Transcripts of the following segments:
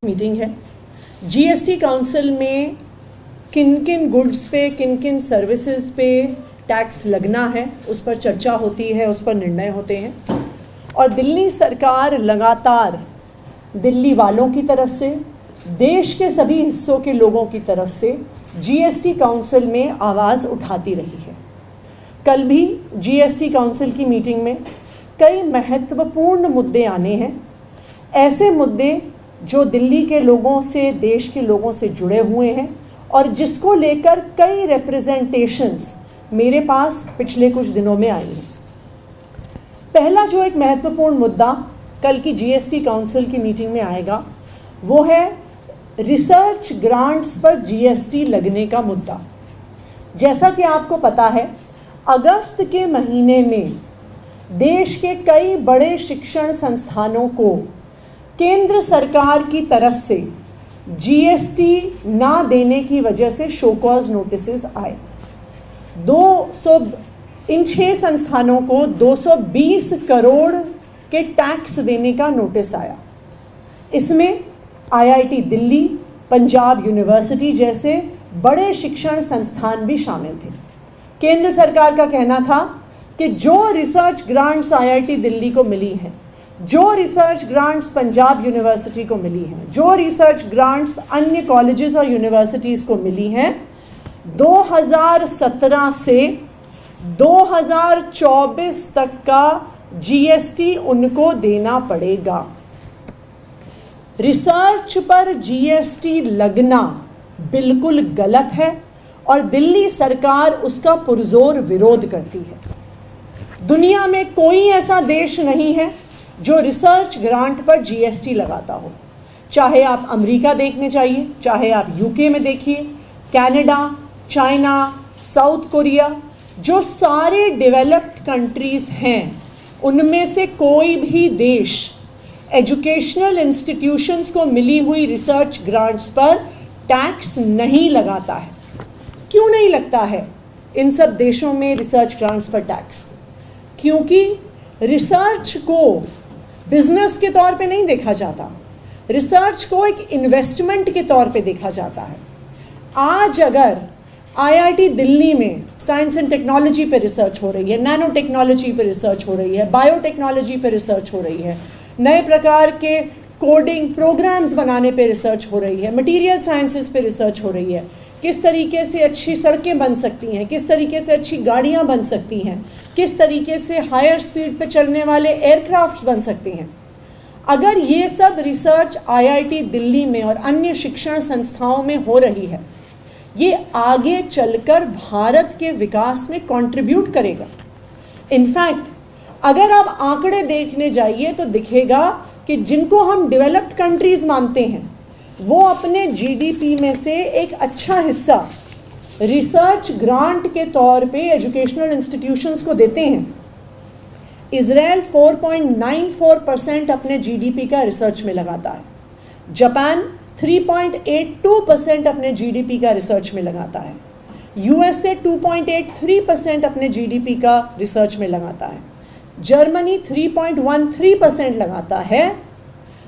Meeting है। GST council में किन किन गुड्स पे, किन किन सर्विसेज पे टैक्स लगना है, उस पर चर्चा होती है, उस पर निर्णय होते हैं। और दिल्ली सरकार लगातार दिल्ली वालों की तरफ से, देश के सभी हिस्सों के लोगों की तरफ से जीएसटी काउंसिल में आवाज़ उठाती रही है। कल भी जीएसटी काउंसिल की मीटिंग में कई महत्वपूर्ण मुद्दे आने हैं, ऐसे मुद्दे जो दिल्ली के लोगों से, देश के लोगों से जुड़े हुए हैं और जिसको लेकर कई रिप्रेजेंटेशंस मेरे पास पिछले कुछ दिनों में आई हैं। पहला जो एक महत्वपूर्ण मुद्दा कल की जीएसटी काउंसिल की मीटिंग में आएगा वो है रिसर्च ग्रांट्स पर जीएसटी लगने का मुद्दा। जैसा कि आपको पता है, अगस्त के महीने में देश के कई बड़े शिक्षण संस्थानों को केंद्र सरकार की तरफ से जीएसटी ना देने की वजह से शो कॉज नोटिसेस आए। इन 6 संस्थानों को 220 करोड़ के टैक्स देने का नोटिस आया। इसमें आईआईटी दिल्ली, पंजाब यूनिवर्सिटी जैसे बड़े शिक्षण संस्थान भी शामिल थे। केंद्र सरकार का कहना था कि जो रिसर्च ग्रांट्स आईआईटी दिल्ली को मिली हैं, जो रिसर्च ग्रांट्स पंजाब यूनिवर्सिटी को मिली हैं, जो रिसर्च ग्रांट्स अन्य कॉलेजेस और यूनिवर्सिटीज़ को मिली हैं, 2017 से 2024 तक का जीएसटी उनको देना पड़ेगा। रिसर्च पर जीएसटी लगना बिल्कुल गलत है और दिल्ली सरकार उसका पुरजोर विरोध करती है। दुनिया में कोई ऐसा देश नहीं है जो रिसर्च ग्रांट पर जीएसटी लगाता हो। चाहे आप अमेरिका देखने चाहिए, चाहे आप यूके में देखिए, कनाडा, चाइना, साउथ कोरिया, जो सारे डेवलप्ड कंट्रीज़ हैं, उनमें से कोई भी देश एजुकेशनल इंस्टीट्यूशंस को मिली हुई रिसर्च ग्रांट्स पर टैक्स नहीं लगाता है। क्यों नहीं लगता है इन सब देशों में रिसर्च ग्रांट्स पर टैक्स? क्योंकि रिसर्च को बिजनेस के तौर पे नहीं देखा जाता, रिसर्च को एक इन्वेस्टमेंट के तौर पे देखा जाता है। आज अगर आईआईटी दिल्ली में साइंस एंड टेक्नोलॉजी पे रिसर्च हो रही है, नैनो टेक्नोलॉजी पे रिसर्च हो रही है, बायोटेक्नोलॉजी पे रिसर्च हो रही है, नए प्रकार के कोडिंग प्रोग्राम्स बनाने पे रिसर्च हो रही है, मटेरियल साइंसेस पे रिसर्च हो रही है, किस तरीके से अच्छी सड़कें बन सकती हैं, किस तरीके से अच्छी गाड़ियां बन सकती हैं, किस तरीके से हायर स्पीड पे चलने वाले एयरक्राफ्ट्स बन सकते हैं। अगर ये सब रिसर्च आईआईटी दिल्ली में और अन्य शिक्षण संस्थाओं में हो रही है, ये आगे चलकर भारत के विकास में कंट्रीब्यूट करेगा। इनफैक्ट अगर आप आंकड़े देखने जाइए तो दिखेगा कि जिनको हम डेवलप्ड कंट्रीज मानते हैं, वो अपने जीडीपी में से एक अच्छा हिस्सा रिसर्च ग्रांट के तौर पे एजुकेशनल इंस्टीट्यूशंस को देते हैं। इजराइल 4.94% अपने जीडीपी का रिसर्च में लगाता है। जापान 3.82% अपने जीडीपी का रिसर्च में लगाता है। यूएसए 2.83% अपने जीडीपी का रिसर्च में लगाता है। जर्मनी 3.13% लगाता है।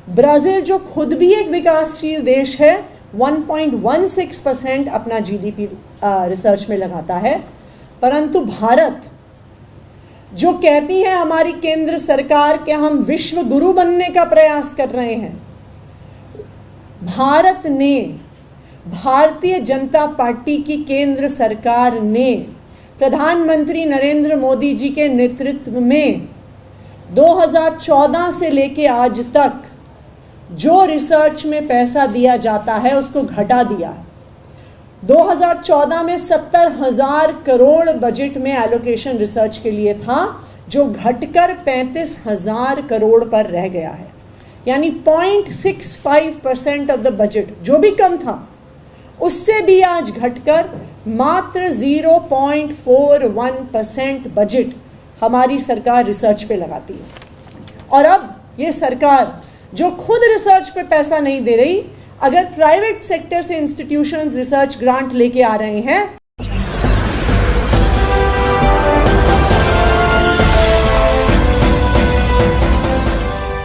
ब्राज़ील, जो खुद भी एक विकासशील देश है, 1.16% अपना जीडीपी रिसर्च में लगाता है। परंतु भारत, जो कहती है हमारी केंद्र सरकार कि हम विश्व गुरु बनने का प्रयास कर रहे हैं, भारत ने, भारतीय जनता पार्टी की केंद्र सरकार ने प्रधानमंत्री नरेंद्र मोदी जी के नेतृत्व में 2014 से लेके आज तक जो रिसर्च में पैसा दिया जाता है उसको घटा दिया। 2014 में 70,000 करोड़ बजट में एलोकेशन रिसर्च के लिए था, जो घटकर 35,000 करोड़ पर रह गया है। यानी 0.65% ऑफ द बजट, जो भी कम था, उससे भी आज घटकर मात्र 0.41% बजट हमारी सरकार रिसर्च पे लगाती है। और अब ये सरकार जो खुद रिसर्च पे पैसा नहीं दे रही, अगर प्राइवेट सेक्टर से इंस्टीट्यूशंस रिसर्च ग्रांट लेके आ रहे हैं,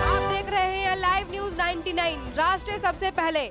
आप देख रहे हैं लाइव न्यूज़ 9 99 राष्ट्र सबसे पहले।